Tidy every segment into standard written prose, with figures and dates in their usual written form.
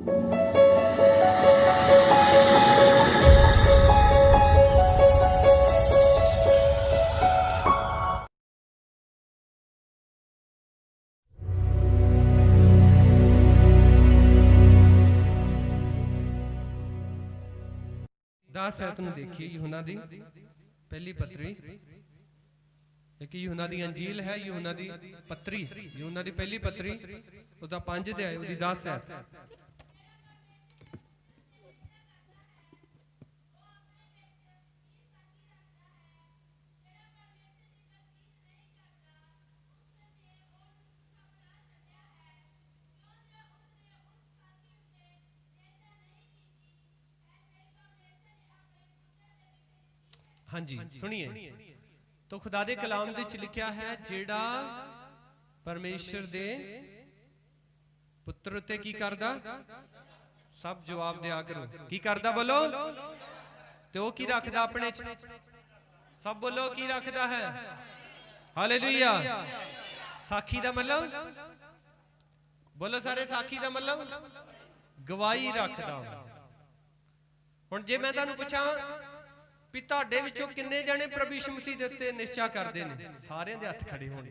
दास है तुम देखिए यूहन्ना दी पहली पत्री, एक यूहन्ना दी अंजील है, यूहन्ना दी पत्री, यूहन्ना दी पहली पत्री उसदा 5 अध्याय उसदी 10 है। हाँ जी सुनिए, तो खुदा दे कलाम दे विच लिखिया है, जेड़ा परमेश्वर दे पुत्र उत्ते की करदा सब जवाब दिया करो। की करदा बोलो, ते ओ की रखदा अपने च, सब बोलो की रखदा है। हालेलुया। साखी दा मतलब बोलो सारे, साखी दा मतलब गवाही रखदा। हुण जे मैं तुहानू पुछां भी तुहाडे विचों किन्ने जने प्रभु यीशु मसीह दे उत्ते निश्चा करदे ने, सारियां दे हत्थ खड़े होण।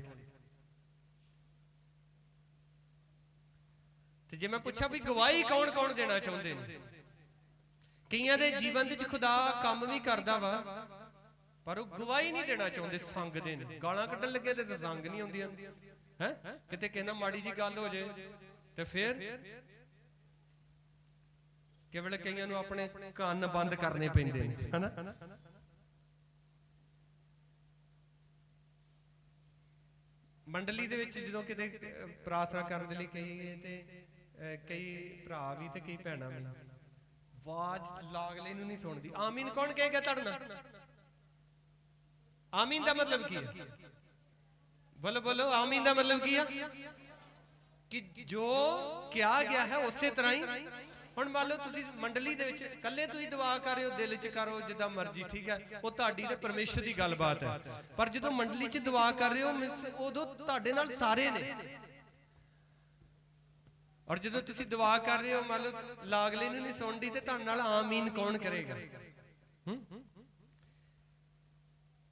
ते जे मैं पुछां भी गवाही कौन कौन देना चाहुंदे ने, कईयां दे जीवन विच खुदा काम भी करदा वा पर वो गवाही नहीं देना चाहुंदे, संगदे ने। गालां कड्डण लगे ते संग नहीं आउंदियां हैं, किते कहना माड़ी जी गल हो जाए ते फिर केवल कईयां नूं अपने कान बंद करने पैंदे ने, है ना। मंडली दे विच जदों किते प्रार्थना करन दे लई कहीए ते कई भरा भी ते कई भैणां भी आवाज लागले नूं नहीं सुणदी। आमीन कौन कहेगा तुहाडे नाल? आमीन दा मतलब की है? बोलो बोलो, आमीन दा मतलब की है? कि जो किया गया है उसे तरह ही। हुण मान लो तुसीं मंडली दे विच कल्ले तुसीं दुआ कर रहे हो, दिल च करो जिद्दां मर्जी, ठीक है, वो तुहाडी ते परमेश्वर दी गलबात है। पर जदों मंडली च दुआ कर रहे हो उदों तुहाडे नाल सारे ने, और जदों तुसीं दुआ कर रहे हो मान लो लागले नूं नहीं सुणदी ते तुहाडे नाल आमीन कौन करेगा?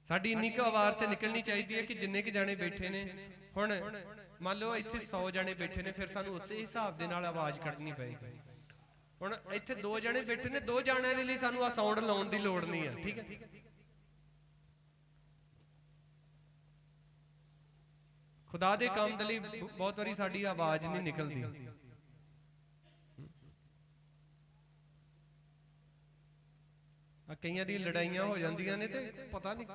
साडी इन्नी क आवाज़ ते निकलनी चाहिदी है कि जिन्ने क जाने बैठे ने, हुण मान लो इत्थे 100 जने बैठे ने, फिर सानूं उसे हिसाब दे नाल आवाज़ कड्ढनी पएगी। हुण इत्थे 2 जने बैठे ने, 2 जाणिਆਂ ਦੇ ਲਈ ਸਾਨੂੰ ਆ ਸਾਊਂਡ ਲਾਉਣ ਦੀ ਲੋੜ ਨਹੀਂ ਹੈ, ਠੀਕ ਹੈ। खुदा दे काम दे लई बहुत वारी साडी आवाज़ नहीं निकलदी। कईयां दी लड़ाइयां हो जांदियां ने ते पता नहीं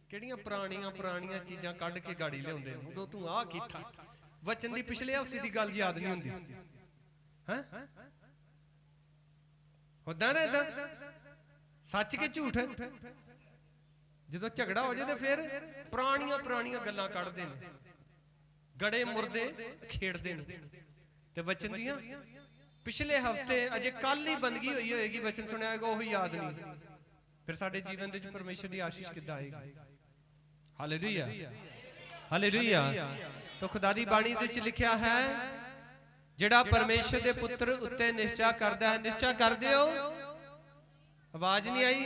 किहड़ियां पुराणियां चीज़ां कढ के गाड़ी लिआउंदे ने। उदों तूं आ कीता, वचन दी पिछले हफ्ते दी गल याद नहीं हुंदी, हैं होदा ना इदां सच के झूठ। जदों झगड़ा हो जाए तो फिर पुराणियां गल्लां कढदे ने, गड़े मुरदे खेड़दे ने। ते वचन दियां पिछले हफ्ते अजे कल ही बंदगी हुई होएगी, वचन सुनिया होगा, वही याद नहीं। फिर साडे जीवन दे विच परमेश्वर दी आशीष किद्दां आएगी? Hallelujah hallelujah. तो खुदा दी बाणी दे विच लिखिया है, जेड़ा परमेश्वर दे पुत्र उत्ते निश्चा करदा है। निश्चा करदे हो? आवाज नहीं आई?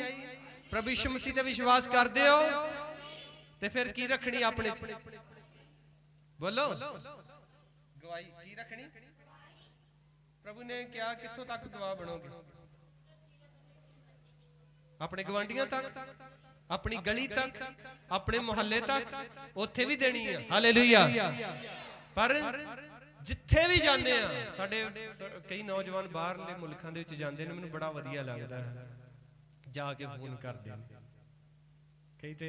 प्रभु यीशु मसीह ते विश्वास करदे हो? ते फिर की रखनी अपने च? बोलो, गवाही की रखनी? प्रभु ने क्या कित्थों तक गवाह बनोगे? अपने गवांडियां तक, अपनी गली तक, अपने मोहल्ले तक, उत्थे भी देनी है। हालेलुया। पर जिथे भी जाने साडे कई नौजवान बाहरले मुल्कां दे विच जांदे ने, मैनूं बड़ा वधिया लगदा है, जाके फोन करदे ने। कई ते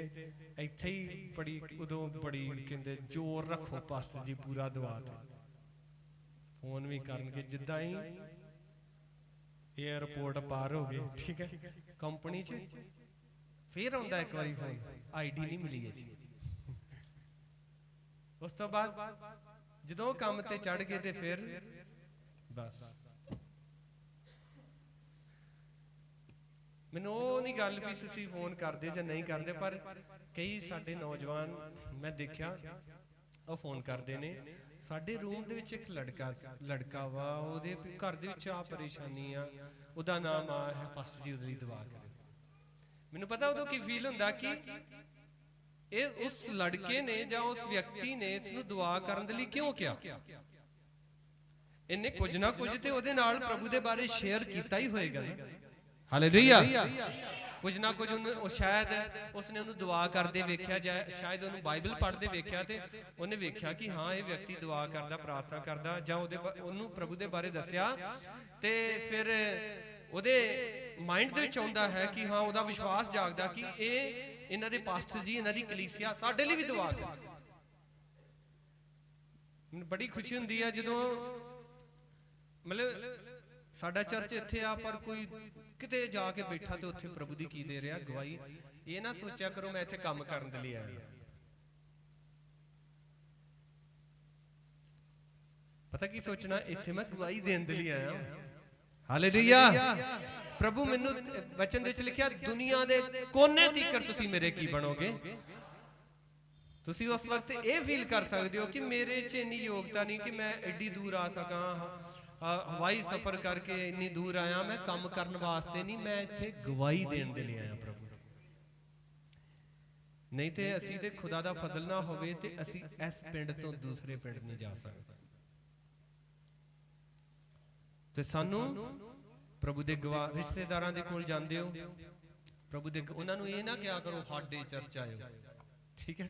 इत्थे ही बड़ी उदों बड़ी कहंदे जोर रखो पास्टर जी पूरा दवा ते फोन भी करनगे जिद्दां ही एयरपोर्ट पार हो गए, ठीक है, कंपनी च फिर आउंदा एक बारी फोन, आईडी नहीं मिली है जी। उस तो बाद जदों काम ते चढ़ गए ते फिर बस मैनूं ओह नहीं गल भी तुसीं फोन करदे जां नहीं करदे, पर कई साडे नौजवान मैं देखिया ਉਹ ਫੋਨ ਕਰਦੇ ਨੇ, ਸਾਡੇ ਰੂਮ ਦੇ ਵਿੱਚ ਇੱਕ ਲੜਕਾ ਵਾ, ਉਹਦੇ ਘਰ ਦੇ ਵਿੱਚ ਆ ਪਰੇਸ਼ਾਨੀ ਆ, ਉਹਦਾ ਨਾਮ ਆ ਹੈ, ਪਾਸਟਰ ਜੀ ਉਹਦੇ ਲਈ ਦੁਆ ਕਰੇ। ਮੈਨੂੰ ਪਤਾ ਉਦੋਂ ਕੀ ਫੀਲ ਹੁੰਦਾ ਕਿ ਇਹ ਉਸ ਲੜਕੇ ਨੇ ਜਾਂ ਉਸ ਵਿਅਕਤੀ ਨੇ ਇਸ ਨੂੰ ਦੁਆ ਕਰਨ ਦੇ ਲਈ ਕਿਉਂ ਕਿਹਾ। ਇਹਨੇ ਕੁਝ ਨਾ ਕੁਝ ਤੇ ਉਹਦੇ ਨਾਲ ਪ੍ਰਭੂ ਦੇ ਬਾਰੇ ਸ਼ੇਅਰ ਕੀਤਾ ਹੀ ਹੋਏਗਾ ਨਾ। ਹਾਲੇਲੂਇਆ। ਕੁਝ ਨਾ ਕੁਝ ਸ਼ਾਇਦ ਉਸਨੇ ਉਹਨੂੰ ਦੁਆ ਕਰਦੇ ਵੇਖਿਆ, ਜਾਂ ਸ਼ਾਇਦ ਉਹਨੂੰ ਬਾਈਬਲ ਪੜ੍ਹਦੇ ਵੇਖਿਆ ਤੇ ਉਹਨੇ ਵੇਖਿਆ ਕਿ ਹਾਂ ਇਹ ਵਿਅਕਤੀ ਦੁਆ ਕਰਦਾ, ਪ੍ਰਾਰਥਨਾ ਕਰਦਾ, ਜਾਂ ਉਹਨੂੰ ਪ੍ਰਭੂ ਦੇ ਬਾਰੇ ਦੱਸਿਆ ਤੇ ਫਿਰ ਉਹਦੇ ਮਾਈਂਡ ਦੇ ਵਿੱਚ ਆਉਂਦਾ ਹੈ ਕਿ ਹਾਂ, ਉਹਦਾ ਵਿਸ਼ਵਾਸ ਜਾਗਦਾ ਕਿ ਇਹਨਾਂ ਦੇ ਪਾਸਟਰ ਜੀ, ਇਹਨਾਂ ਦੀ ਕਲੀਸਿਆ ਸਾਡੇ ਲਈ ਵੀ ਦੁਆ ਕਰ। ਮੈਨੂੰ ਬੜੀ ਖੁਸ਼ੀ ਹੁੰਦੀ ਹੈ ਜਦੋਂ ਮਤਲਬ ਸਾਡਾ ਚਰਚ ਇੱਥੇ ਆ, ਪਰ ਕੋਈ ਕਿਤੇ ਜਾ ਕੇ ਬੈਠਾ ਤੇ ਉੱਥੇ ਪ੍ਰਭੂ ਦੀ ਕੀ ਦੇ ਰਿਹਾ ਗਵਾਹੀ। ਇਹ ਨਾ ਸੋਚਿਆ ਕਰੋ ਮੈਂ ਇੱਥੇ ਕੰਮ ਕਰਨ ਦੇ ਲਈ ਆਇਆ। ਪਤਾ ਕੀ ਸੋਚਣਾ, ਇੱਥੇ ਮੈਂ ਗਵਾਹੀ ਦੇਣ ਦੇ ਲਈ ਆਇਆ। ਹਾਲੇਲੂਇਆ। ਪ੍ਰਭੂ ਮੈਨੂੰ ਵਚਨ ਦੇ ਵਿੱਚ ਲਿਖਿਆ, ਦੁਨੀਆ ਦੇ ਕੋਨੇ ਤੀਕਰ ਤੁਸੀਂ ਮੇਰੇ ਕੀ ਬਣੋਗੇ। ਤੁਸੀਂ ਉਸ ਵਕਤ ਇਹ ਫੀਲ ਕਰ ਸਕਦੇ ਹੋ ਕਿ ਮੇਰੇ 'ਚ ਇੰਨੀ ਯੋਗਤਾ ਨਹੀਂ ਕਿ ਮੈਂ ਐਡੀ ਦੂਰ ਆ ਸਕਾਂ, ਹਵਾਈ ਸਫ਼ਰ ਕਰਕੇ ਇੰਨੀ ਦੂਰ ਆਇਆ, ਮੈਂ ਕੰਮ ਕਰਨ ਵਾਸਤੇ ਨਹੀਂ, ਮੈਂ ਇੱਥੇ ਗਵਾਹੀ ਦੇਣ ਦੇ ਲਈ ਆਇਆ ਪ੍ਰਭੂ। ਨਹੀਂ ਤੇ ਅਸੀਂ ਤੇ ਖੁਦਾ ਦਾ ਫਜ਼ਲ ਨਾ ਹੋਵੇ ਤੇ ਅਸੀਂ ਇਸ ਪਿੰਡ ਤੋਂ ਦੂਸਰੇ ਪਿੰਡ ਨਹੀਂ ਜਾ ਸਕਦੇ। ਤੇ ਸਾਨੂੰ ਪ੍ਰਭੂ ਦੇ ਗਵਾਹ ਰਿਸ਼ਤੇਦਾਰਾਂ ਦੇ ਕੋਲ ਜਾਂਦੇ ਹੋ, ਪ੍ਰਭੂ ਦੇ ਉਹਨਾਂ ਨੂੰ ਇਹ ਨਾ ਕਿਹਾ ਕਰੋ ਸਾਡੇ ਚਰਚ ਆਇਓ, ਠੀਕ ਹੈ।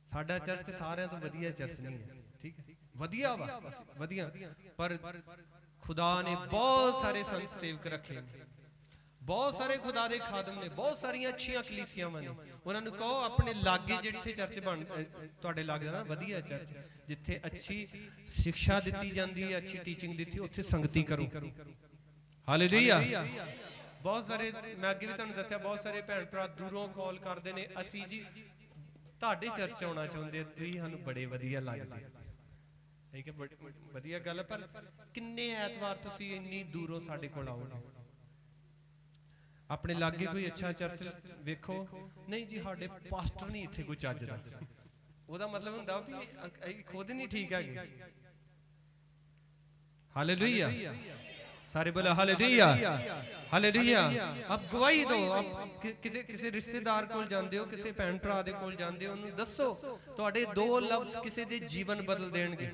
ਸਾਡਾ ਚਰਚ ਸਾਰਿਆਂ ਤੋਂ ਵਧੀਆ ਚਰਚ ਨਹੀਂ ਹੈ, ਠੀਕ ਹੈ, ਵਧੀਆ ਵਾ ਵਧੀਆ, ਪਰ ਖੁਦਾ ਨੇ ਬਹੁਤ ਸਾਰੇ ਸੰਤ ਸੇਵਕ ਰੱਖੇ, ਬਹੁਤ ਸਾਰੇ ਖੁਦਾ ਦੇ ਖਾਦਮ ਨੇ, ਬਹੁਤ ਸਾਰੀਆਂ ਅੱਛੀਆਂ ਕਲੀਸਿਆਵਾਂ ਨੇ। ਉਹਨਾਂ ਨੂੰ ਕਹੋ ਆਪਣੇ ਲਾਗੇ ਜਿੱਥੇ ਚਰਚ ਬਣ, ਤੁਹਾਡੇ ਲਾਗੇ ਨਾ ਵਧੀਆ ਚਰਚ ਜਿੱਥੇ ਅੱਛੀ ਸਿੱਖਿਆ ਦਿੱਤੀ ਜਾਂਦੀ ਹੈ, ਅੱਛੀ ਟੀਚਿੰਗ ਦਿੱਤੀ, ਉੱਥੇ ਸੰਗਤੀ ਕਰੋ। ਹਾਲੇਲੂਇਆ। ਬਹੁਤ ਸਾਰੇ, ਮੈਂ ਅੱਗੇ ਵੀ ਤੁਹਾਨੂੰ ਦੱਸਿਆ, ਬਹੁਤ ਸਾਰੇ ਭੈਣ ਭਰਾ ਦੂਰੋਂ ਕਾਲ ਕਰਦੇ ਨੇ, ਅਸੀਂ ਜੀ ਤੁਹਾਡੇ ਚਰਚ ਆਉਣਾ ਚਾਹੁੰਦੇ, ਤੁਸੀਂ ਸਾਨੂੰ ਬੜੇ ਵਧੀਆ ਲੱਗਦੇ, ਠੀਕ ਹੈ, ਵਧੀਆ ਗੱਲ ਹੈ, ਪਰ ਕਿੰਨੇ ਐਤਵਾਰ ਤੁਸੀਂ ਇੰਨੀ ਦੂਰੋਂ ਸਾਡੇ ਕੋਲ ਆਓਗੇ। ਆਪਣੇ ਲਾਗੇ ਕੋਈ ਅੱਛਾ ਚਰਚ ਵੇਖੋ, ਨਹੀਂ ਜੀ ਸਾਡੇ ਪਾਸਟਰ ਨਹੀਂ ਇੱਥੇ ਕੋਈ ਚੱਜ ਦਾ, ਉਹਦਾ ਮਤਲਬ ਹੁੰਦਾ ਵੀ ਖੁਦ ਨਹੀਂ ਠੀਕ ਹੈਗੇ। ਹਾਲੇਲੂਇਆ। सारे बोले हालेलुया हालेलुया। अब गवाही दो। अब किसी रिश्तेदार कोल जांदे हो, किसी भैन भरा दे कोल जांदे हो, उन्हें दसो तुहाडे दो लफ्ज़ किसी दे जीवन बदल देणगे।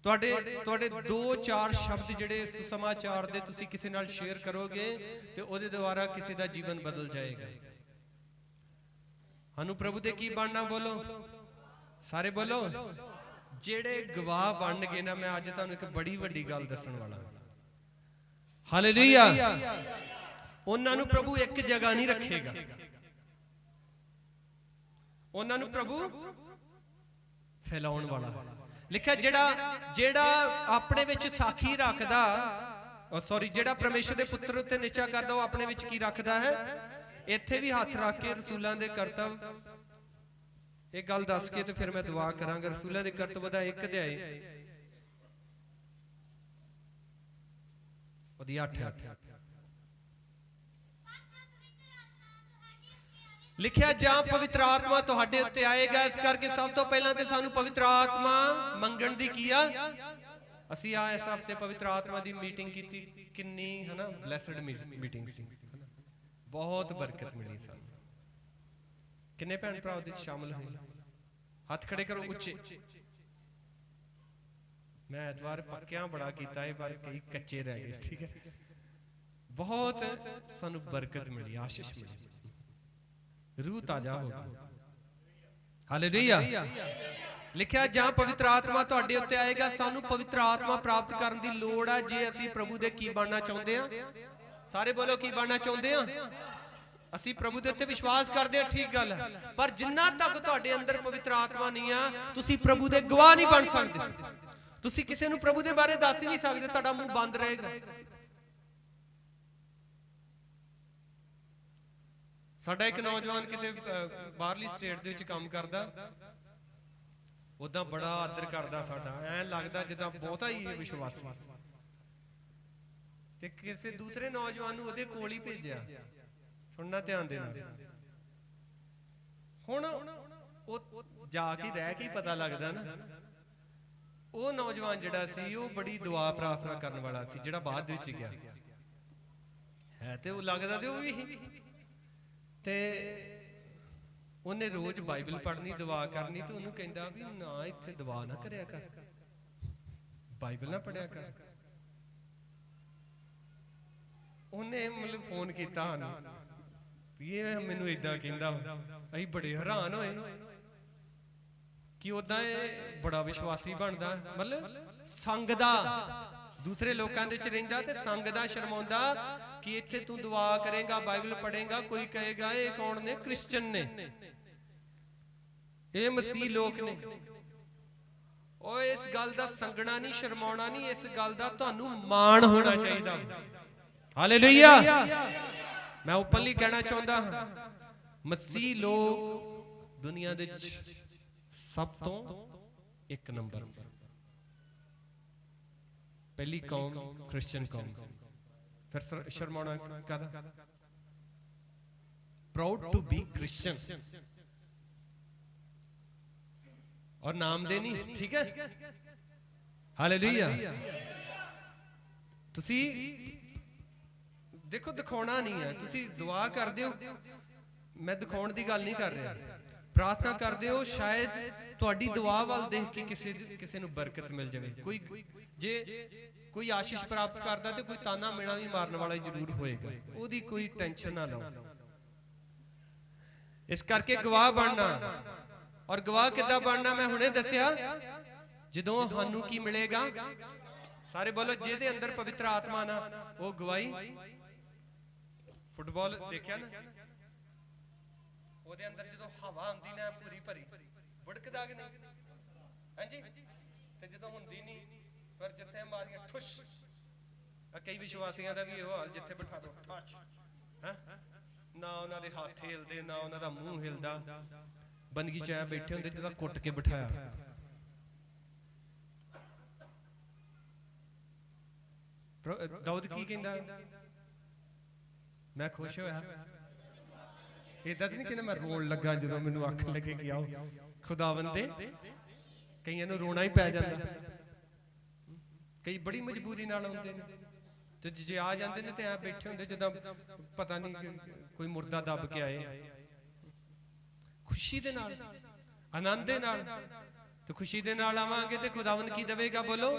तुहाडे दो चार शब्द जिहड़े सुसमाचार दे तुसीं किसी नाल शेयर करोगे ते ओहदे द्वारा किसी दा जीवन बदल जाएगा। हानू प्रभु दे की बनना, बोलो सारे बोलो। जेड़े गवाह बन गए ना, मैं अज तुहानू एक बड़ी वड्डी गल दस्सण वाला। हालेलुया। उन्हां नू प्रभु एक जगह नहीं रखेगा, उन्हां नू प्रभु फैलाउण वाला। लिखा जेड़ा अपने विच साखी रखदा, सॉरी जेड़ा परमेश्वर दे पुत्र उत्ते निश्चा करदा, वो अपने विच की रखदा है। इत्थे भी हाथ रख के रसूलां दे करतब एक गल दस के तो फिर मैं दुआ करांगा। रसूलां दे करतब दा 1 अध्याय ओदी 8 लिखिया, जां पवित्र आत्मा तुहाडे उत्ते आएगा। इस करके सब तो पहला ते सानू पवित्र आत्मा मंगण दी किया। असी आ इस हफ्ते पवित्र आत्मा दी मीटिंग कीती, किन्नी है ना ब्लेसड मीटिंग सी, बहुत बरकत मिली सानू। किन्ने भैन भरा उहदे शामिल होए? हाथ खड़े करो उच्चे। मैं एतवार पक्कियां बड़ा कीता है, पर कई कच्चे रह गए, ठीक है। बहुत सानू बरकत मिली, आशीष मिली, रूह ताजा हो गई। हालेलुया। लिखिया, जहां पवित्र आत्मा तुहाडे उत्ते आएगा। सानू पवित्र आत्मा प्राप्त करन दी लोड़ है जे असी प्रभु दे की बनना चाहुंदे हां। सारे बोलो की बनना चाहुंदे हां। असी प्रभु दे उत्ते विश्वास करदे हां, ठीक गल है, पर जिन्ना तक तुहाडे अंदर पवित्र आत्मा नहीं आ, तुसी प्रभु दे गवाह नहीं बन सकदे। तुसी किसी नू प्रभु दे बारे दस ही नहीं सकदे, तुहाडा मुंह बंद रहेगा। साडा एक नौजवान किते बाहरली स्टेट दे विच काम करदा, उदा बड़ा आदर करदा साडा, ऐ लगदा जिद्दां बहुता ही विश्वासी। ते किसी दूसरे नौजवान नू उहदे कोल ही भेजिया, सुनना ध्यान देना। हुण ਉਹ ਜਾ ਕੇ ਰਹਿ ਕੇ ਪਤਾ ਲੱਗਦਾ ਨਾ, ਉਹ ਨੌਜਵਾਨ ਜਿਹੜਾ ਸੀ ਉਹ ਬੜੀ ਦੁਆ ਪ੍ਰਾਰਥਨਾ ਕਰਨ ਵਾਲਾ ਸੀ, ਜਿਹੜਾ ਬਾਅਦ ਵਿੱਚ ਗਿਆ ਹੈ ਤੇ ਉਹ ਲੱਗਦਾ ਤੇ ਉਹ ਵੀ ਤੇ ਉਹਨੇ ਰੋਜ਼ ਬਾਈਬਲ ਪੜ੍ਹਨੀ, ਦੁਆ ਕਰਨੀ, ਤੇ ਉਹਨੂੰ ਕਹਿੰਦਾ ਵੀ ਨਾ ਇੱਥੇ ਦੁਆ ਨਾ ਕਰਿਆ ਕਰ, ਬਾਈਬਲ ਨਾ ਪੜ੍ਹਿਆ ਕਰ। ਉਹਨੇ ਮਤਲਬ ਫੋਨ ਕੀਤਾ ਸਾਨੂੰ ਵੀ ਇਹ ਮੈਨੂੰ ਏਦਾਂ ਕਹਿੰਦਾ, ਅਸੀਂ ਬੜੇ ਹੈਰਾਨ ਹੋਏ ਕਿ ਉਦਾਂ ਇਹ ਬੜਾ ਵਿਸ਼ਵਾਸੀ ਬਣਦਾ, ਮਤਲਬ ਸੰਗ ਦਾ, ਦੂਸਰੇ ਲੋਕਾਂ ਦੇ ਚ ਰਹਿੰਦਾ ਤੇ ਸੰਗ ਦਾ ਸ਼ਰਮਾਉਂਦਾ ਕਿ ਇੱਥੇ ਤੂੰ ਦੁਆ ਕਰੇਗਾ, ਬਾਈਬਲ ਪੜ੍ਹੇਗਾ, ਕੋਈ ਕਹੇਗਾ ਇਹ ਕੌਣ ਨੇ, ਕ੍ਰਿਸਚਨ ਨੇ, ਇਹ ਮਸੀਹ ਲੋਕ ਨੇ। ਉਹ ਇਸ ਗੱਲ ਦਾ ਸੰਗਣਾ ਨਹੀਂ, ਸ਼ਰਮਾਉਣਾ ਨਹੀਂ, ਇਸ ਗੱਲ ਦਾ ਤੁਹਾਨੂੰ ਮਾਣ ਹੋਣਾ ਚਾਹੀਦਾ। ਹਾਲੇਲੂਇਆ। मैं ओपनली कहना चाहता हाँ, मसीह लोग दुनिया दे सब तो एक नंबर, पहली कौम क्रिश्चियन कौम। फिर शर्माना कहदा, प्राउड टू बी क्रिश्चियन, और नाम देनी, ठीक है। हालेलुया। तुसी देखो दिखाना नहीं है, तुसी दुआ करते हो, मैं दिखाने की गल नहीं कर रहा, प्रार्थना करते हो, शायद तुहाडी दुआ वाल देख के किसी नूं बरकत मिल जाए। कोई जे कोई आशीष प्राप्त करता तो कोई ताना मेना भी मारने वाला जरूर होएगा, ओदी कोई टेंशन ना लो। इस करके गवाह बनना, और गवाह किद्दां बनना मैं हुणे दस्सिया, जदों सानूं की मिलेगा, सारे बोलो, जिहदे अंदर पवित्र आत्मा ना वो गवाही। फुटबॉल देखिया ना, ਉਹਦੇ ਅੰਦਰ ਜਦੋਂ ਹਵਾ ਆਉਂਦੀ ਨਾ ਪੂਰੀ ਭਰੀ, ਵੜਕਦਾ ਕਿ ਨਹੀਂ, ਹਾਂਜੀ, ਤੇ ਜਦੋਂ ਹੁੰਦੀ ਨਹੀਂ ਫਿਰ ਜਿੱਥੇ ਮਾਰੀਆਂ ਠੁਸ਼। ਕਈ ਵਿਸ਼ਵਾਸੀਆਂ ਦਾ ਵੀ ਇਹੋ ਹਾਲ, ਜਿੱਥੇ ਬਿਠਾ ਦੋ ਠੱਚ, ਹੈ ਨਾ ਉਹਨਾਂ ਦੇ ਹੱਥ ਹਿਲਦੇ, ਨਾ ਉਹਨਾਂ ਦਾ ਮੂੰਹ ਹਿਲਦਾ, ਬੰਦਗੀ ਚ ਐ ਬੈਠੇ ਹੁੰਦੇ ਜਦੋਂ ਕੁੱਟ ਕੇ ਬਿਠਾਇਆ। ਦਾਊਦ ਕੀ ਕਹਿੰਦਾ, मैं खुश होया, इदा तो नहीं कहना मैं रोन लगा जो मैनू अख लगे कि आओ खुदावंद दे। कई रोना ही पै जाता, कई बड़ी मजबूरी नाल आउंदे ने, ते जे आ जांदे ने ते ऐ बैठे हुंदे जिद्दां पता नहीं कोई मुर्दा दब के आए। खुशी दे नाल, आनंद दे नाल, ते खुशी दे नाल आवांगे ते खुदावंद की देवेगा, बोलो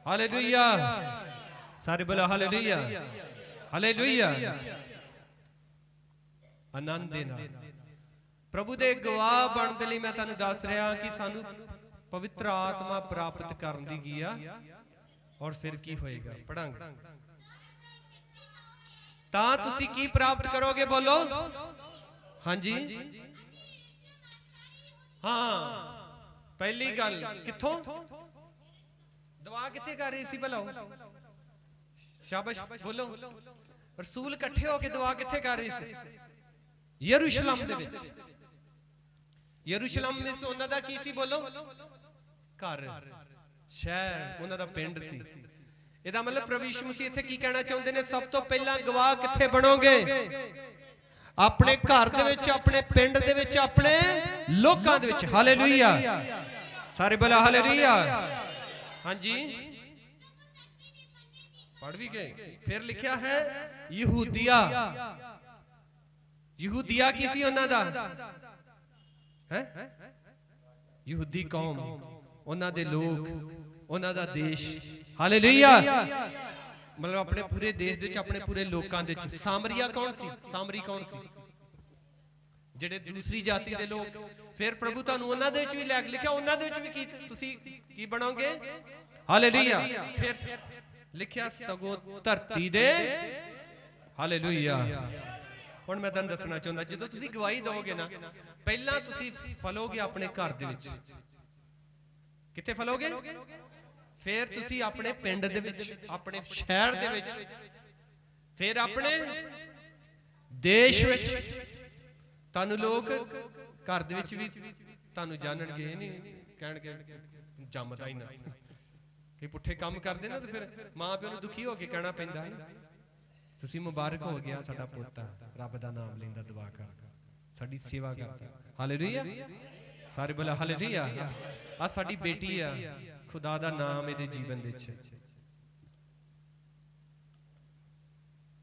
हालेलुया। सारे बोलो हालेलुया, हालेलुया। आनंद दे नाल प्रभु दे गवाह बनने दे लई मैं तुहानूं दस रहा कि सानू पवित्र आत्मा प्राप्त करन दी की आ, और फिर की होएगा पढ़ांगे तां तुसी की प्राप्त करोगे, बोलो हाँ जी। हाँ, पहली गल कित्थों दुआ कित्थे कर रही सी भला, शाबाश बोलो। रसूल इकट्ठे होके दुआ कित्थे कर रहे थे, यरूशलेम दे विच। यरूशलेम में से उन्हां दा की सी, बोलो घर, शहर, उन्हां दा पिंड सी। इहदा मतलब प्रभु यीशु मसीह इत्थे की कहना चाहुंदे ने, सब तो पहला गवाह कित्थे बनोगे, अपने घर दे विच, अपने पिंड दे विच, अपने लोकां दे विच। हालेलुया। सारे बोलो हालेलुया। हां जी, पढ़ भी गए। फिर लिखा है यहूदिया, यहूदिया किसी उन्हां दा है, यहूदी कौम, उन्हां दे लोग, उन्हां दा देश। हालेलुया। मतलब अपने पूरे देश दे विच, अपने पूरे लोकां दे विच। सामरिया कौन सी, सामरी कौन सी, जेड़े दूसरी जाति दे लोग। फिर प्रभु तुहानूं उन्हां दे विच भी लिखा, उन्हां दे विच भी की तुसी की बनोगे। हालेलुया। फिर लिखिया सगो धरती दे। हालेलुया। हुण मैं तुहानूं दसना चाहुंदा, जदों तुसी गवाही दोगे ना, पहला तुसी फलोगे अपने घर दे विच। कित्थे फलोगे, फिर तुसी अपने पिंड दे विच, अपने शहर दे विच, फिर अपने देश विच। तुहानूं लोग घर दे विच भी तुहानूं जानणगे, नहीं कहणगे जम्मदा ही ना, कि पुठे काम करते ना, तो फिर मां प्यो नूं दुखी होके कहना पैंदा ना, ਤੁਸੀਂ ਮੁਬਾਰਕ ਹੋ ਗਿਆ ਸਾਡਾ ਪੋਤਾ, ਰੱਬ ਦਾ ਨਾਮ ਲੈਂਦਾ, ਦੁਆ ਕਰਦਾ, ਸਾਡੀ ਸੇਵਾ ਕਰਦਾ। ਹਾਲੇਲੂਇਆ, ਸਾਰੇ ਬੋਲੇ ਹਾਲੇਲੂਇਆ। ਆ ਸਾਡੀ ਬੇਟੀ ਆ, ਖੁਦਾ ਦਾ ਨਾਮ ਇਹਦੇ ਜੀਵਨ ਵਿੱਚ।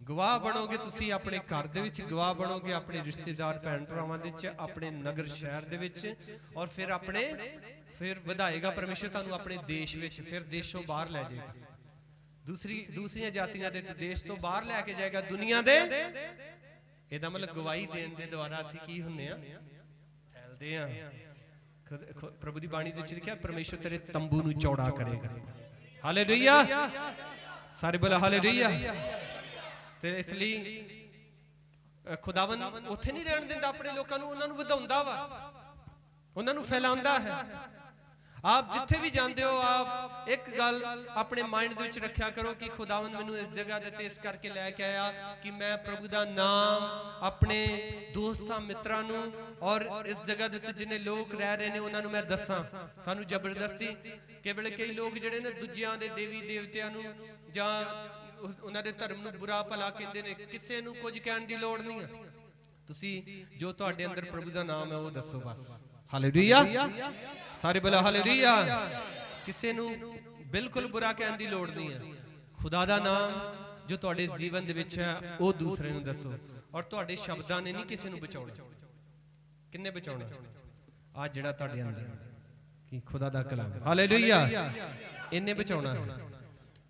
ਗਵਾਹ ਬਣੋਗੇ ਤੁਸੀਂ ਆਪਣੇ ਘਰ ਦੇ ਵਿੱਚ, ਗਵਾਹ ਬਣੋਗੇ ਆਪਣੇ ਰਿਸ਼ਤੇਦਾਰ ਭੈਣ ਭਰਾਵਾਂ ਦੇ ਵਿੱਚ, ਆਪਣੇ ਨਗਰ ਸ਼ਹਿਰ ਦੇ ਵਿੱਚ, ਔਰ ਫਿਰ ਵਧਾਏਗਾ ਪਰਮੇਸ਼ਰ ਤੁਹਾਨੂੰ ਆਪਣੇ ਦੇਸ਼ ਵਿੱਚ, ਫਿਰ ਦੇਸ਼ੋਂ ਬਾਹਰ ਲੈ ਜਾਏਗਾ, ਦੂਸਰੀਆਂ ਜਾਤੀਆਂ ਦੇ ਦੇਸ਼ ਤੋਂ ਬਾਹਰ ਲੈ ਕੇ ਜਾਏਗਾ, ਦੁਨੀਆ ਦੇ। ਇਹਦਾ ਮਤਲਬ ਗਵਾਹੀ ਦੇਣ ਦੇ ਦੁਆਰਾ ਅਸੀਂ ਕੀ ਹੁੰਨੇ ਆ? ਫੈਲਦੇ ਆ। ਪ੍ਰਭੂ ਦੀ ਬਾਣੀ ਦੇ ਵਿੱਚ ਲਿਖਿਆ ਪਰਮੇਸ਼ਰ ਤੇਰੇ ਤੰਬੂ ਨੂੰ ਚੌੜਾ ਕਰੇਗਾ। ਹਾਲੇਲੂਇਆ, ਸਾਰੇ ਬੋਲੇ ਹਾਲੇਲੂਇਆ। ਤੇ ਇਸ ਲਈ ਖੁਦਾਵੰਦ ਉੱਥੇ ਨਹੀਂ ਰਹਿਣ ਦਿੰਦਾ ਆਪਣੇ ਲੋਕਾਂ ਨੂੰ, ਉਹਨਾਂ ਨੂੰ ਵਧਾਉਂਦਾ ਵਾ, ਉਹਨਾਂ ਨੂੰ ਫੈਲਾਉਂਦਾ ਹੈ। ਆਪ ਜਿੱਥੇ ਵੀ ਜਾਂਦੇ ਹੋ, ਆਪ ਇੱਕ ਗੱਲ ਆਪਣੇ ਮਾਈਂਡ ਦੇ ਵਿੱਚ ਰੱਖਿਆ ਕਰੋ ਕਿ ਖੁਦਾਵੰਦ ਮੈਨੂੰ ਇਸ ਜਗ੍ਹਾ ਤੇ ਇਸ ਕਰਕੇ ਲੈ ਕੇ ਆਇਆ ਕਿ ਮੈਂ ਪ੍ਰਭੂ ਦਾ ਨਾਮ ਆਪਣੇ ਦੋਸਤਾਂ ਮਿੱਤਰਾਂ ਨੂੰ ਔਰ ਇਸ ਜਗ੍ਹਾ ਦੇ ਉੱਤੇ ਜਿੰਨੇ ਲੋਕ ਰਹਿ ਰਹੇ ਨੇ ਉਹਨਾਂ ਨੂੰ ਮੈਂ ਦੱਸਾਂ। ਸਾਨੂੰ ਜ਼ਬਰਦਸਤੀ ਕੇਵਲ ਕਈ ਲੋਕ ਜਿਹੜੇ ਨੇ ਦੂਜਿਆਂ ਦੇ ਦੇਵੀ ਦੇਵਤਿਆਂ ਨੂੰ ਜਾਂ ਉਹਨਾਂ ਦੇ ਧਰਮ ਨੂੰ ਬੁਰਾ ਭਲਾ ਕਹਿੰਦੇ ਨੇ, ਕਿਸੇ ਨੂੰ ਕੁਝ ਕਹਿਣ ਦੀ ਲੋੜ ਨਹੀਂ ਹੈ। ਤੁਸੀਂ ਜੋ ਤੁਹਾਡੇ ਅੰਦਰ ਪ੍ਰਭੂ ਦਾ ਨਾਮ ਹੈ ਉਹ ਦੱਸੋ ਬਸ। ਹਾਲੇਲੂਇਆ, ਸਾਰੇ ਬੋਲੇ ਹਾਲੇਲੂਇਆ। ਕਿਸੇ ਨੂੰ ਬਿਲਕੁਲ ਬੁਰਾ ਕਹਿਣ ਦੀ ਲੋੜ ਨਹੀਂ ਹੈ। ਖੁਦਾ ਦਾ ਨਾਮ ਜੋ ਤੁਹਾਡੇ ਜੀਵਨ ਦੇ ਵਿੱਚ ਹੈ ਉਹ ਦੂਸਰੇ ਨੂੰ ਦੱਸੋ। ਔਰ ਤੁਹਾਡੇ ਸ਼ਬਦਾਂ ਨੇ ਨਹੀਂ ਕਿਸੇ ਨੂੰ ਬਚਾਉਣਾ। ਕਿੰਨੇ ਬਚਾਉਣਾ? ਆ ਜਿਹੜਾ ਤੁਹਾਡੇ ਅੰਦਰ ਕੀ ਖੁਦਾ ਦਾ ਕਲਾਮ, ਹਾਲੇਲੂਇਆ, ਇਹਨੇ ਬਚਾਉਣਾ।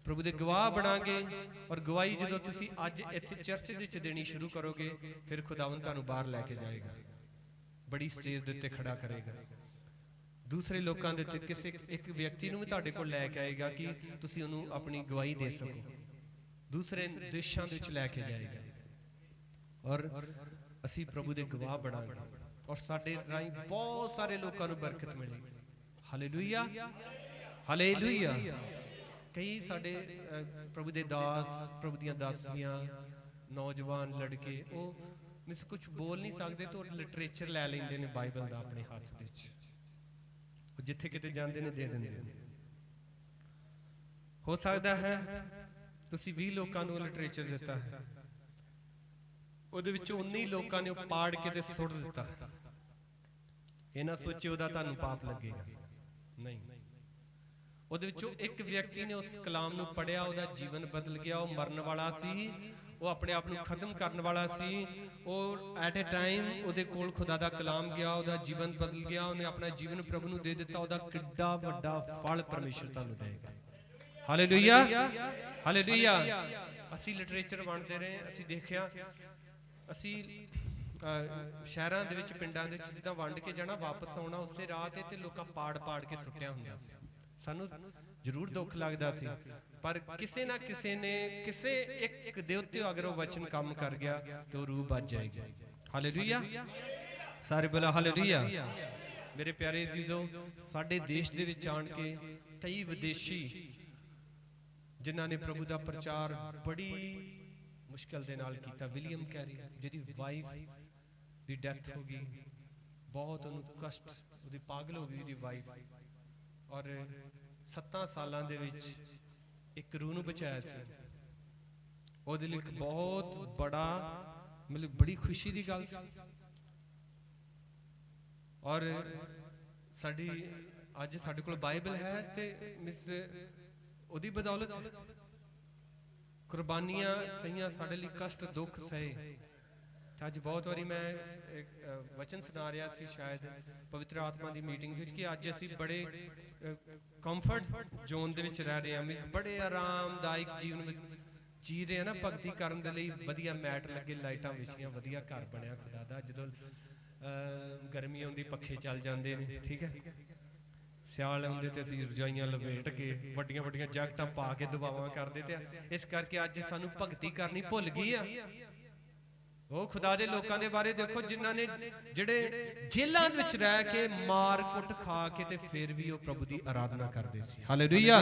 ਪ੍ਰਭੂ ਦੇ ਗਵਾਹ ਬਣਾਂਗੇ ਔਰ ਗਵਾਹੀ ਜਦੋਂ ਤੁਸੀਂ ਅੱਜ ਇੱਥੇ ਚਰਚ ਦੇ ਵਿੱਚ ਦੇਣੀ ਸ਼ੁਰੂ ਕਰੋਗੇ, ਫਿਰ ਖੁਦਾਵੰਦ ਤੁਹਾਨੂੰ ਬਾਹਰ ਲੈ ਕੇ ਜਾਏਗਾ, ਬੜੀ ਸਟੇਜ ਦੇ ਉੱਤੇ ਖੜਾ ਕਰੇਗਾ, ਦੂਸਰੇ ਲੋਕਾਂ ਦੇ ਉੱਤੇ ਕਿਸੇ ਇੱਕ ਵਿਅਕਤੀ ਨੂੰ ਵੀ ਤੁਹਾਡੇ ਕੋਲ ਲੈ ਕੇ ਆਏਗਾ ਕਿ ਤੁਸੀਂ ਉਹਨੂੰ ਆਪਣੀ ਗਵਾਹੀ ਦੇ ਸਕੋ, ਦੂਸਰੇ ਦੇਸ਼ਾਂ ਦੇ ਵਿੱਚ ਲੈ ਕੇ ਜਾਏਗਾ। ਔਰ ਅਸੀਂ ਪ੍ਰਭੂ ਦੇ ਗਵਾਹ ਬਣਾਂਗੇ ਔਰ ਸਾਡੇ ਰਾਹੀਂ ਬਹੁਤ ਸਾਰੇ ਲੋਕਾਂ ਨੂੰ ਬਰਕਤ ਮਿਲੇਗੀ। Hallelujah, hallelujah. ਕਈ ਸਾਡੇ ਪ੍ਰਭੂ ਦੇ ਦਾਸ, ਪ੍ਰਭੂ ਦੀਆਂ ਦਾਸੀਆਂ, ਨੌਜਵਾਨ ਲੜਕੇ, ਉਹ ਮਿਸ ਕੁਝ ਬੋਲ ਨਹੀਂ ਸਕਦੇ ਤਾਂ ਲਿਟਰੇਚਰ ਲੈ ਲੈਂਦੇ ਨੇ ਬਾਈਬਲ ਦਾ ਆਪਣੇ ਹੱਥ ਦੇ ਵਿੱਚ, ਉਹ ਜਿੱਥੇ ਕਿਤੇ ਜਾਂਦੇ ਨੇ ਦੇ ਦਿੰਦੇ ਨੇ। ਹੋ ਸਕਦਾ ਹੈ ਤੁਸੀਂ 20 ਲੋਕਾਂ ਨੂੰ ਲਿਟਰੇਚਰ ਦਿੱਤਾ ਹੈ, ਉਹਦੇ ਵਿੱਚੋਂ 19 ਲੋਕਾਂ ਨੇ ਉਹ ਪਾੜ ਕੇ ਤੇ ਸੁੱਟ ਦਿੱਤਾ। ਇਹ ਨਾ ਸੋਚਿਓ ਉਹਦਾ ਤੁਹਾਨੂੰ ਪਾਪ ਲੱਗੇਗਾ, ਨਹੀਂ। ਉਹਦੇ ਵਿੱਚੋਂ ਇੱਕ ਵਿਅਕਤੀ ਨੇ ਉਸ ਕਲਾਮ ਨੂੰ ਪੜਿਆ, ਉਹਦਾ ਜੀਵਨ ਬਦਲ ਗਿਆ। ਉਹ ਮਰਨ ਵਾਲਾ ਸੀ, ਉਹ ਆਪਣੇ ਆਪ ਨੂੰ ਖਤਮ ਕਰਨ ਵਾਲਾ ਸੀ। ਉਹ ਐਟ ਏ ਟਾਈਮ ਉਹਦੇ ਕੋਲ ਖੁਦਾ ਦਾ ਕਲਾਮ ਗਿਆ, ਉਹਦਾ ਜੀਵਨ ਬਦਲ ਗਿਆ, ਉਹਨੇ ਆਪਣਾ ਜੀਵਨ ਪ੍ਰਭੂ ਨੂੰ ਦੇ ਦਿੱਤਾ। ਉਹਦਾ ਕਿੱਡਾ ਵੱਡਾ ਫਲ ਪਰਮੇਸ਼ਰ ਤੁਹਾਨੂੰ ਦੇਗਾ। Hallelujah, hallelujah. ਅਸੀਂ ਲਿਟਰੇਚਰ ਵੰਡਦੇ ਰਹੇ, ਅਸੀਂ ਦੇਖਿਆ, ਅਸੀਂ ਸ਼ਹਿਰਾਂ ਦੇ ਵਿੱਚ, ਪਿੰਡਾਂ ਦੇ ਵਿੱਚ ਜਿੱਦਾਂ ਵੰਡ ਕੇ ਜਾਣਾ, ਵਾਪਸ ਆਉਣਾ ਉਸੇ ਰਾਹ ਤੇ ਲੋਕਾਂ ਪਾੜ ਕੇ ਸੁੱਟਿਆ ਹੁੰਦਾ ਸੀ। ਸਾਨੂੰ ਜ਼ਰੂਰ ਦੁੱਖ ਲੱਗਦਾ ਸੀ, ਪਰ ਕਿਸੇ ਨਾ ਕਿਸੇ ਨੇ, ਕਿਸੇ ਇੱਕ ਦੇ ਉੱਤੇ ਅਗਰ ਉਹ ਵਚਨ ਕੰਮ ਕਰ ਗਿਆ ਤੇ ਉਹ ਰੂਹ ਬਚ ਜਾਏਗੀ। ਹਾਲੇਲੂਇਆ, ਸਾਰੇ ਬੋਲੋ ਹਾਲੇਲੂਇਆ। ਮੇਰੇ ਪਿਆਰੇ ਅਜ਼ੀਜ਼ੋ, ਸਾਡੇ ਦੇਸ਼ ਦੇ ਵਿੱਚ ਆਣ ਕੇ ਕਈ ਵਿਦੇਸ਼ੀ ਜਿਨ੍ਹਾਂ ਨੇ ਪ੍ਰਭੂ ਦਾ ਪ੍ਰਚਾਰ ਬੜੀ ਮੁਸ਼ਕਲ ਦੇ ਨਾਲ ਕੀਤਾ। ਵਿਲੀਅਮ ਕੈਰੀ, ਜਿਹਦੀ ਵਾਈਫ ਦੀ ਡੈਥ ਹੋ ਗਈ, ਬਹੁਤ ਉਹਨੂੰ ਕਸ਼ਟ, ਉਹਦੀ ਪਾਗਲ ਹੋ ਗਈ ਉਹਦੀ ਵਾਈਫ, ਔਰ 7 ਸਾਲਾਂ ਦੇ ਵਿੱਚ ਇੱਕ ਰੂਹ ਨੂੰ ਬਚਾਇਆ ਸੀ। ਉਹਦੇ ਲਈ ਇੱਕ ਬਹੁਤ ਬੜਾ, ਮਤਲਬ ਬੜੀ ਖੁਸ਼ੀ ਦੀ ਗੱਲ ਸੀ। ਔਰ ਸਾਡੀ ਅੱਜ ਸਾਡੇ ਕੋਲ ਬਾਈਬਲ ਹੈ ਤੇ ਮਿਸ ਉਹਦੀ ਬਦੌਲਤ ਕੁਰਬਾਨੀਆਂ ਸਹੀਆਂ, ਸਾਡੇ ਲਈ ਕਸ਼ਟ ਦੁੱਖ ਸਹੇ। ਅੱਜ ਬਹੁਤ ਵਾਰੀ ਮੈਂ ਵਚਨ ਸੁਣਾ ਰਿਹਾ ਸੀ, ਸ਼ਾਇਦ ਪਵਿੱਤਰ ਆਤਮਾ ਦੀ ਮੀਟਿੰਗ ਵਿੱਚ, ਕਿ ਅੱਜ ਅਸੀਂ ਬੜੇ ਕੰਫਰਟ ਜ਼ੋਨ ਦੇ ਵਿੱਚ ਰਹਿ ਰਹੇ ਹਾਂ, ਮੀਨਸ ਬੜੇ ਆਰਾਮਦਾਇਕ ਜੀਵਨ ਜੀ ਰਹੇ ਹਾਂ ਨਾ। ਭਗਤੀ ਕਰਨ ਦੇ ਲਈ ਵਧੀਆ ਮੈਟ ਲੱਗੇ, ਲਾਈਟਾਂ ਵਿਛੀਆਂ, ਵਧੀਆ ਘਰ ਬਣਿਆ ਖੁਦਾ ਦਾ। ਜਦੋਂ ਗਰਮੀ ਆਉਂਦੀ ਪੱਖੇ ਚੱਲ ਜਾਂਦੇ ਨੇ, ਠੀਕ ਹੈ। ਸਿਆਲ ਆਉਂਦੇ ਤੇ ਅਸੀਂ ਰਜਾਈਆਂ ਲਪੇਟ ਕੇ ਵੱਡੀਆਂ ਵੱਡੀਆਂ ਜੈਕਟਾਂ ਪਾ ਕੇ ਦੁਆਵਾਂ ਕਰਦੇ ਤੇ। ਇਸ ਕਰਕੇ ਅੱਜ ਸਾਨੂੰ ਭਗਤੀ ਕਰਨੀ ਭੁੱਲ ਗਈ ਆ। ਉਹ ਖੁਦਾ ਦੇ ਲੋਕਾਂ ਦੇ ਬਾਰੇ ਦੇਖੋ, ਜਿਨ੍ਹਾਂ ਨੇ, ਜਿਹੜੇ ਜੇਲ੍ਹਾਂ ਦੇ ਵਿੱਚ ਰਹਿ ਕੇ ਮਾਰ ਕੁੱਟ ਖਾ ਕੇ ਤੇ ਫਿਰ ਵੀ ਉਹ ਪ੍ਰਭੂ ਦੀ ਆਰਾਧਨਾ ਕਰਦੇ ਸੀ। Hallelujah,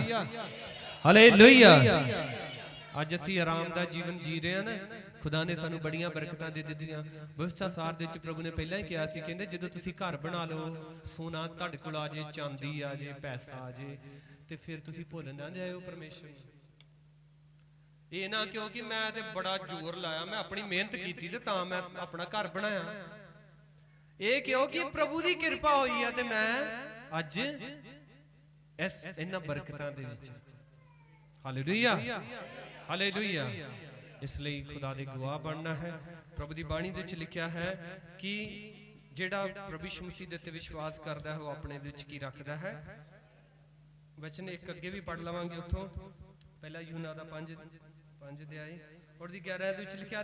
hallelujah. ਅੱਜ ਅਸੀਂ ਆਰਾਮ ਦਾ ਜੀਵਨ ਜੀ ਰਹੇ ਹਾਂ ਨਾ, ਖੁਦਾ ਨੇ ਸਾਨੂੰ ਬੜੀਆਂ ਬਰਕਤਾਂ ਦੇ ਦਿੱਤੀਆਂ। ਵਿਵਸਥਾ ਸਾਰ ਦੇ ਵਿੱਚ ਪ੍ਰਭੂ ਨੇ ਪਹਿਲਾਂ ਹੀ ਕਿਹਾ ਸੀ, ਕਹਿੰਦੇ ਜਦੋਂ ਤੁਸੀਂ ਘਰ ਬਣਾ ਲਓ, ਸੋਨਾ ਤੁਹਾਡੇ ਕੋਲ ਆ ਜੇ, ਚਾਂਦੀ ਆ ਜੇ, ਪੈਸਾ ਆ ਜੇ, ਤੇ ਫਿਰ ਤੁਸੀਂ ਭੁੱਲ ਨਾ ਜਾਇਓ ਪਰਮੇਸ਼ਰ। ਇਹ ਨਾ ਕਿਉਂਕਿ ਮੈਂ ਤੇ ਬੜਾ ਜ਼ੋਰ ਲਾਇਆ, ਮੈਂ ਆਪਣੀ ਮਿਹਨਤ ਕੀਤੀ ਤੇ ਤਾਂ ਮੈਂ ਆਪਣਾ ਘਰ ਬਣਾਇਆ। ਇਹ ਕਿਉਂਕਿ ਪ੍ਰਭੂ ਦੀ ਕਿਰਪਾ ਹੋਈ ਆ ਤੇ ਮੈਂ ਅੱਜ ਇਸ ਇਹਨਾਂ ਬਰਕਤਾਂ ਦੇ ਵਿੱਚ। Hallelujah, hallelujah. ਇਸ ਲਈ ਖੁਦਾ ਦੇ ਗਵਾਹ ਬਣਨਾ ਹੈ। ਪ੍ਰਭੂ ਦੀ ਬਾਣੀ ਦੇ ਵਿੱਚ ਲਿਖਿਆ ਹੈ ਕਿ ਜਿਹੜਾ ਪ੍ਰਭੂ ਯਿਸੂ ਮਸੀਹ ਦੇ ਉੱਤੇ ਵਿਸ਼ਵਾਸ ਕਰਦਾ ਹੈ ਉਹ ਆਪਣੇ ਦੇ ਵਿੱਚ ਕੀ ਰੱਖਦਾ ਹੈ। ਵਚਨ ਇੱਕ ਅੱਗੇ ਵੀ ਪੜ੍ਹ ਲਵਾਂਗੇ ਉੱਥੋਂ, ਪਹਿਲਾ ਯੂਹੰਨਾ ਦਾ 5 ਅਧਿਆਇ ਔਰ ਦੀ 11 ਦੇ ਵਿੱਚ ਲਿਖਿਆ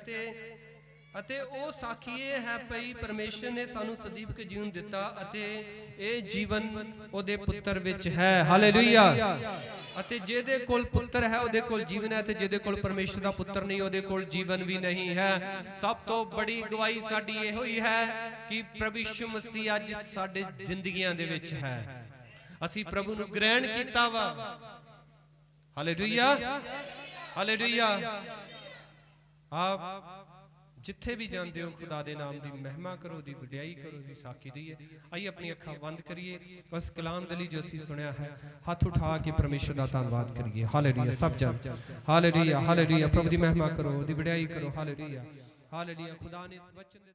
ਅਤੇ ਉਹ ਸਾਖੀ ਇਹ ਹੈ ਭਈ ਪਰਮੇਸ਼ਰ ਨੇ ਸਾਨੂੰ ਸਦੀਵਕ ਜੀਵਨ ਦਿੱਤਾ ਅਤੇ ਇਹ ਜੀਵਨ ਉਹਦੇ ਪੁੱਤਰ ਵਿੱਚ ਹੈ। ਹਾਲੇਲੂਇਆ। ਅਤੇ ਜਿਹਦੇ ਕੋਲ ਪੁੱਤਰ ਹੈ ਉਹਦੇ ਕੋਲ ਜੀਵਨ ਹੈ, ਤੇ ਜਿਹਦੇ ਕੋਲ ਪਰਮੇਸ਼ਰ ਦਾ ਪੁੱਤਰ ਨਹੀਂ ਉਹਦੇ ਕੋਲ ਜੀਵਨ ਵੀ ਨਹੀਂ ਹੈ। ਸਭ ਤੋਂ ਬੜੀ ਗਵਾਹੀ ਸਾਡੀ ਇਹੋ ਹੀ ਹੈ ਕਿ ਪ੍ਰਭੂ ਯਿਸੂ ਮਸੀਹ ਅੱਜ ਸਾਡੇ ਜ਼ਿੰਦਗੀਆਂ ਦੇ ਵਿੱਚ ਹੈ। ਅਸੀਂ ਪ੍ਰਭੂ ਨੂੰ ਗ੍ਰਹਿਣ ਕੀਤਾ ਵਾ। Hallelujah, hallelujah. ਆਪ ਜਿੱਥੇ ਵੀ ਜਾਂਦੇ ਹੋ ਖੁਦਾ ਦੇ ਨਾਮ ਦੀ ਮਹਿਮਾ ਕਰੋ, ਦੀ ਵਡਿਆਈ ਕਰੋ, ਦੀ ਸਾਖੀ ਦਈਏ। ਆइए अपनी ਅੱਖਾਂ ਬੰਦ ਕਰੀਏ, ਉਸ ਕਲਾਮ ਦੇ ਲਈ ਜੋ ਅਸੀਂ ਸੁਣਿਆ ਹੈ ਹੱਥ ਉਠਾ ਕੇ ਪਰਮੇਸ਼ਰ ਦਾ ਧੰਨਵਾਦ ਕਰੀਏ। ਹਾਲੇਲੂਇਆ। ਸਭ ਜਨ ਹਾਲੇਲੂਇਆ, ਹਾਲੇਲੂਇਆ। ਪ੍ਰਭੂ ਦੀ ਮਹਿਮਾ ਕਰੋ, ਦੀ ਵਡਿਆਈ ਕਰੋ। Hallelujah, hallelujah. ਖੁਦਾ ਨੇ ਇਸ ਵਚਨ ਦੇ